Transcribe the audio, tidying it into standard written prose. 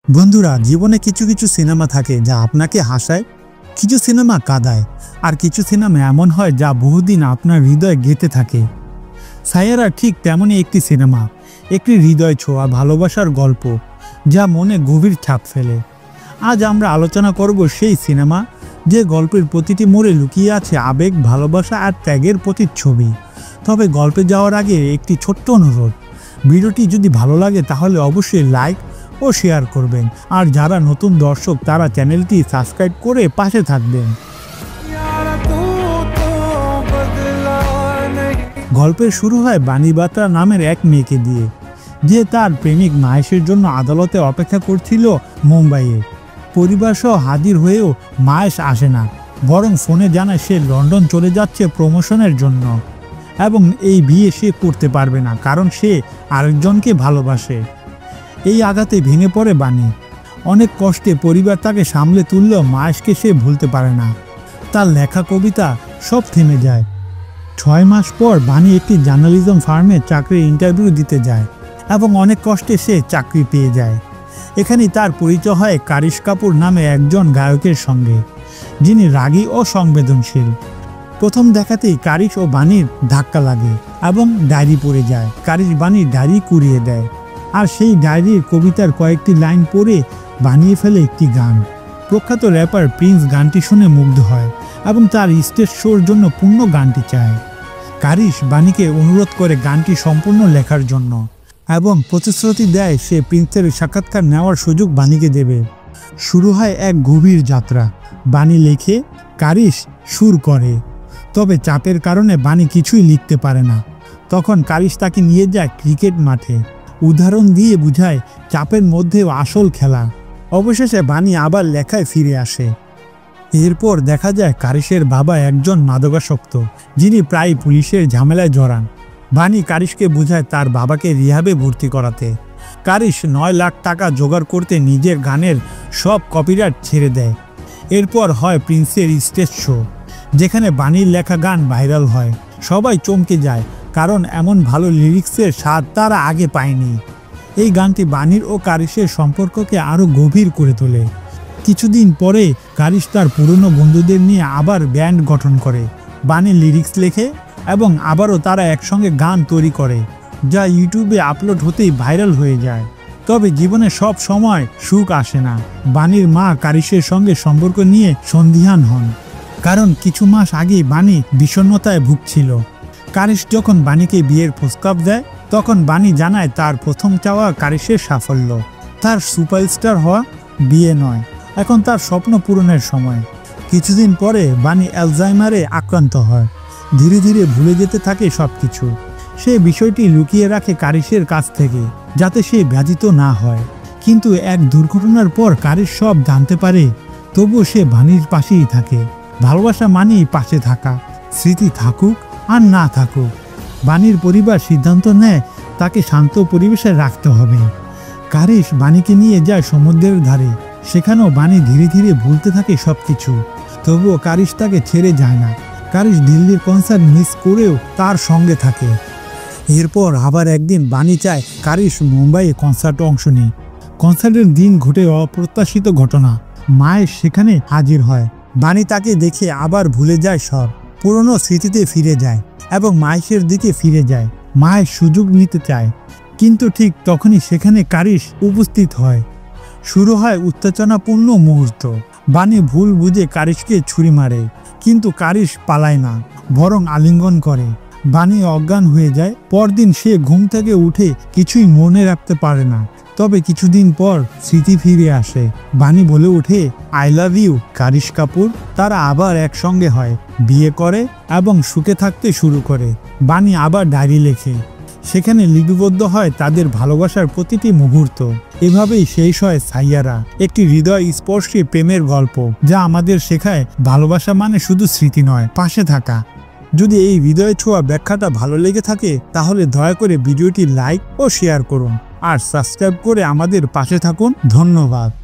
বন্ধুরা, জীবনে কিছু কিছু সিনেমা থাকে যা আপনাকে হাসায়, কিছু সিনেমা কাঁদায়, আর কিছু সিনেমা এমন হয় যা বহুদিন আপনার হৃদয়ে গেঁথে থাকে। সাইয়ারা ঠিক তেমনই একটি সিনেমা, একটি হৃদয় ছোঁয়া ভালোবাসার গল্প যা মনে গভীর ছাপ ফেলে। আজ আমরা আলোচনা করব সেই সিনেমা যে গল্পের প্রতিটি মোড়ে লুকিয়ে আছে আবেগ, ভালোবাসা আর ত্যাগের প্রতিচ্ছবি। তবে গল্পে যাওয়ার আগে একটি ছোট্ট অনুরোধ, ভিডিওটি যদি ভালো লাগে তাহলে অবশ্যই লাইক ও শেয়ার করবেন, আর যারা নতুন দর্শক তারা চ্যানেলটি সাবস্ক্রাইব করে পাশে থাকবেন। গল্পের শুরু হয় বানি বাত্রা নামের এক মেয়েকে দিয়ে, যে তার প্রেমিক মাহেশের জন্য আদালতে অপেক্ষা করছিল মুম্বাইয়ে। পরিবার সহ হাজির হয়েও মাহেশ আসে না, বরং ফোনে জানায় সে লন্ডন চলে যাচ্ছে প্রমোশনের জন্য এবং এই বিয়ে সে করতে পারবে না কারণ সে আরেকজনকে ভালোবাসে। এই আঘাতে ভেঙে পড়ে বানি। অনেক কষ্টে পরিবার তাকে সামলে তুললেও মাহেশকে সে ভুলতে পারে না। তার লেখা কবিতা সব থেমে যায়। 6 মাস পর বানি একটি জার্নালিজম ফার্মে চাকরির ইন্টারভিউ দিতে যায় এবং অনেক কষ্টে সে চাকরি পেয়ে যায়। এখানেই তার পরিচয় হয় কারিশ কাপুর নামে একজন গায়কের সঙ্গে, যিনি রাগী ও সংবেদনশীল। প্রথম দেখাতেই কারিশ ও বানির ধাক্কা লাগে এবং ডায়েরি পড়ে যায়। কারিশ বানির ডায়েরি কুড়িয়ে দেয়, আর সেই ডায়েরির কবিতার কয়েকটি লাইন পড়ে বানিয়ে ফেলে একটি গান। প্রখ্যাত র্যাপার প্রিন্স গানটি শুনে মুগ্ধ হয় এবং তার স্টেজ শোর জন্য পূর্ণ গানটি চায়। কারিশ বানিকে অনুরোধ করে গানটি সম্পূর্ণ লেখার জন্য এবং প্রতিশ্রুতি দেয় সে প্রিন্সের সাক্ষাৎকার নেওয়ার সুযোগ বানিকে দেবে। শুরু হয় এক গভীর যাত্রা। বানি লেখে, কারিশ সুর করে, তবে চাপের কারণে বানি কিছুই লিখতে পারে না। তখন কারিশ তাকে নিয়ে যায় ক্রিকেট মাঠে, উদাহরণ দিয়ে বুঝায় চাপের মধ্যেও আসল খেলা। অবশেষে বানি আবার লেখায় ফিরে আসে। এরপর দেখা যায় কারিশের বাবা একজন মাদকাসক্ত, যিনি প্রায় পুলিশের ঝামেলায় জড়ান। বানি কারিশকে বোঝায় তার বাবাকে রিহাবে ভর্তি করাতে। কারিশ 9 লাখ টাকা জোগাড় করতে নিজের গানের সব কপিরাইট ছেড়ে দেয়। এরপর হয় প্রিন্সের স্টেজ শো, যেখানে বানির লেখা গান ভাইরাল হয়। সবাই চমকে যায়, কারণ এমন ভালো লিরিক্সের স্বাদ তারা আগে পায়নি। এই গানটি বানির ও কারিশের সম্পর্ককে আরও গভীর করে তোলে। কিছুদিন পরে কারিশ তার পুরনো বন্ধুদের নিয়ে আবার ব্যান্ড গঠন করে। বানি লিরিক্স লেখে এবং আবারও তারা একসঙ্গে গান তৈরি করে, যা ইউটিউবে আপলোড হতেই ভাইরাল হয়ে যায়। তবে জীবনে সব সময় সুখ আসে না। বানির মা কারিশের সঙ্গে সম্পর্ক নিয়ে সন্দিহান হন, কারণ কিছু মাস আগেই বানি বিষণ্ণতায় ভুগছিল। কারিশ যখন বানিকে বিয়ের প্রস্তাব দেয়, তখন বানি জানায় তার প্রথম চাওয়া কারিশের সাফল্য। তার সুপারস্টার হওয়া, বিয়ে নয়। এখন তার স্বপ্ন পূরণের সময়। কিছুদিন পরে বানি অ্যালজাইমারে আক্রান্ত হয়। ধীরে ধীরে ভুলে যেতে থাকে সব কিছু। সে বিষয়টি লুকিয়ে রাখে কারিশের কাছ থেকে, যাতে সে ব্যথিত না হয়। কিন্তু এক দুর্ঘটনার পর কারিশ সব জানতে পারে। তবুও সে বানির পাশেই থাকে। ভালোবাসা মানেই পাশে থাকা, স্মৃতি থাকুক আর না থাকুক। বানির পরিবার সিদ্ধান্ত নেয় তাকে শান্ত পরিবেশে রাখতে হবে। কারিশ বানিকে নিয়ে যায় সমুদ্রের ধারে। সেখানেও বানি ধীরে ধীরে ভুলতে থাকে সব কিছু। তবুও কারিশ তাকে ছেড়ে যায় না। কারিশ দিল্লির কনসার্ট মিস করেও তার সঙ্গে থাকে। এরপর আবার একদিন বানি চায় কারিশ মুম্বাইয়ে কনসার্টে অংশ নেয়। কনসার্টের দিন ঘটে অপ্রত্যাশিত ঘটনা। মায়ের সেখানে হাজির হয়। বানি তাকে দেখে আবার ভুলে যায় সব, পুরনো স্মৃতিতে ফিরে যায় এবং মাহেশের দিকে ফিরে যায়। মায়ের সুযোগ নিতে চায়, কিন্তু ঠিক তখনই সেখানে কারিশ উপস্থিত হয়। শুরু হয় উত্তেজনাপূর্ণ মুহূর্ত। বানি ভুল বুঝে কারিশকে ছুরি মারে, কিন্তু কারিশ পালায় না, বরং আলিঙ্গন করে। বানি অজ্ঞান হয়ে যায়। পরদিন সে ঘুম থেকে উঠে কিছুই মনে রাখতে পারে না। তবে কিছুদিন পর স্মৃতি ফিরে আসে। বানি বলে ওঠে, আই লাভ ইউ কারিশ কাপুর। তারা আবার একসঙ্গে হয়, বিয়ে করে এবং সুখে থাকতে শুরু করে। বানি আবার ডায়েরি লেখে, সেখানে লিপিবদ্ধ হয় তাদের ভালোবাসার প্রতিটি মুহূর্ত। এভাবেই শেষ হয় সাইয়ারা, একটি হৃদয় স্পর্শী প্রেমের গল্প যা আমাদের শেখায় ভালোবাসা মানে শুধু স্মৃতি নয়, পাশে থাকা। যদি এই হৃদয় ছোঁয়া ব্যাখ্যাটা ভালো লেগে থাকে তাহলে দয়া করে ভিডিওটি লাইক ও শেয়ার করুন, আর সাবস্ক্রাইব করে আমাদের পাশে থাকুন। ধন্যবাদ।